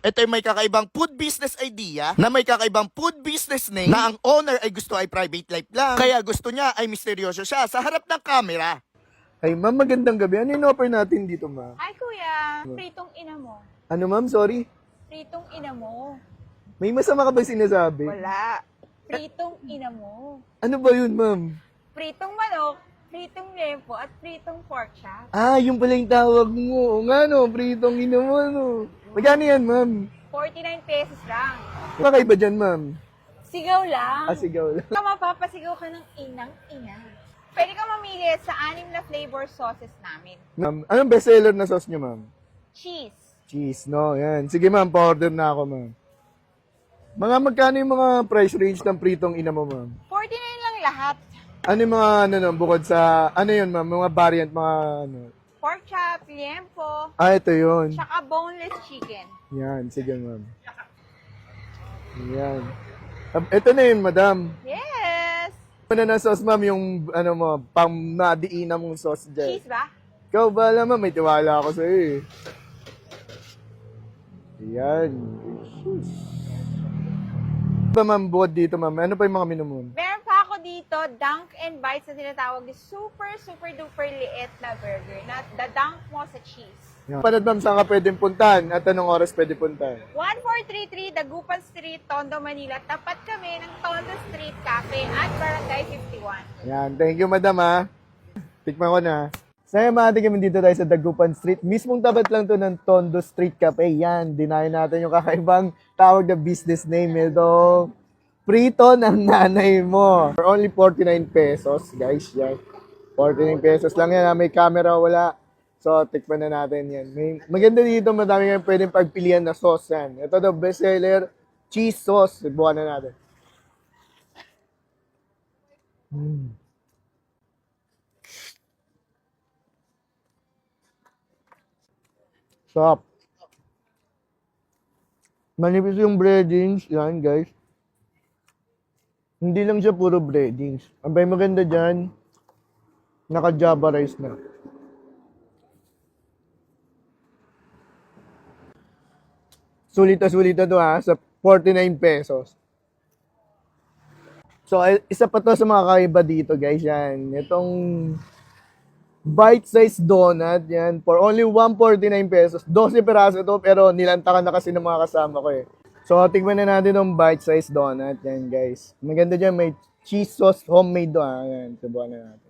Ito ay may kakaibang food business idea na may kakaibang food business name na ang owner ay gusto ay private life lang. Kaya gusto niya ay misteryoso siya sa harap ng camera. Ay, ma'am, magandang gabi. Ano in-offer natin dito, ma'am? Ay, kuya, pritong ina mo. Ano, ma'am? Sorry. Pritong ina mo. May masama ka ba sinasabi? Wala. Pritong ina mo. Ano ba yun, ma'am? Pritong manok, pritong lempo, at pritong pork chop. Ah, yung pala yung tawag mo. O nga, no? Pritong ino mo, no? Magkano yan, ma'am? 49 pesos lang. Kakaiba dyan, ma'am? Sigaw lang. Ah, sigaw lang. Mapapasigaw ka ng inang-ina. Pwede kang mamili sa 6 na flavor sauces namin. Ma'am, anong bestseller na sauce nyo, ma'am? Cheese. Cheese, no? Yan. Sige, ma'am, pa-order na ako, ma'am. Magkano yung mga price range ng pritong ina mo, ma'am? 49 lang lahat. Ano yung mga, no, bukod sa, ano yun, ma'am? Mga variant, mga, ano? Pork chop, liempo, Ah, ito yun. tsaka boneless chicken. Yan, sige, ma'am. Yan. Ito na yun, madam. Yes! Ano na sauce, ma'am, yung, ano mo, pang nadiina mong sauce dyan. Cheese ba? Ikaw ba, ma'am? May tiwala ako sa'yo, eh. Yan. Ba, ma'am, bukod dito, ma'am? Ano pa yung mga menu mo? Meron pa ako dito, Dunk and Bites na tinatawag na super duper liit na burger na dadunk mo sa cheese. Yan. Panad, ma'am, saan ka pwedeng puntahan? At anong oras pwede puntahan? 1433 Dagupan Street, Tondo, Manila. Tapat kami ng Tondo Street Cafe at Barangay 51. Yan. Thank you, madam, ha. Tikman ko na. Saya mga kami dito tayo sa Dagupan Street. Mismong tapat lang to ng Tondo Street Cafe. Yan. Dinayo natin yung kakaibang tawag na business name. Ito, prito ng nanay mo. For only 49 pesos, guys. Yan. 49 pesos lang yan. May camera, wala. So, tikman na natin yan. Maganda dito, madami kayong pwedeng pagpilian na sauce yan. Ito the bestseller, cheese sauce. Subukan na natin. Sarap. Manipis yung breadings. Yan, guys. Hindi lang siya puro breadings. Ang maganda dyan, naka-java rice na. Sulita-sulita to, ha, sa 49 pesos. So, isa pa to sa mga kaiba dito, guys. Yan. Itong bite-sized donut, yan. For only 149 pesos. 12 peraso to, pero nilantakan na kasi ng mga kasama ko, eh. So, tignan na natin yung bite-sized donut. Yan, guys. Maganda dyan. May cheese sauce homemade do, ha. Yan. Subukan na natin.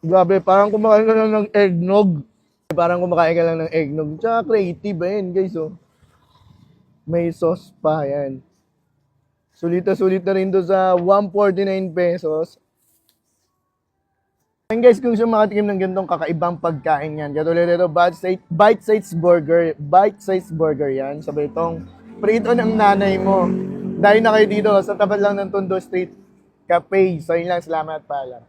Grabe, parang kumakain ka lang ng eggnog. Parang kumakain ka lang ng eggnog. Tsaka creative, ayan, guys, oh. May sauce pa, yan. Sulit na rin to sa 149 pesos. And guys, kung siya makatikim ng ganitong kakaibang pagkain yan, katulad ito, bite-sized burger yan. Sabi itong prito ng nanay mo. Dahil na kayo dito sa tapat lang ng Tondo Street Cafe. So yun lang, salamat pala.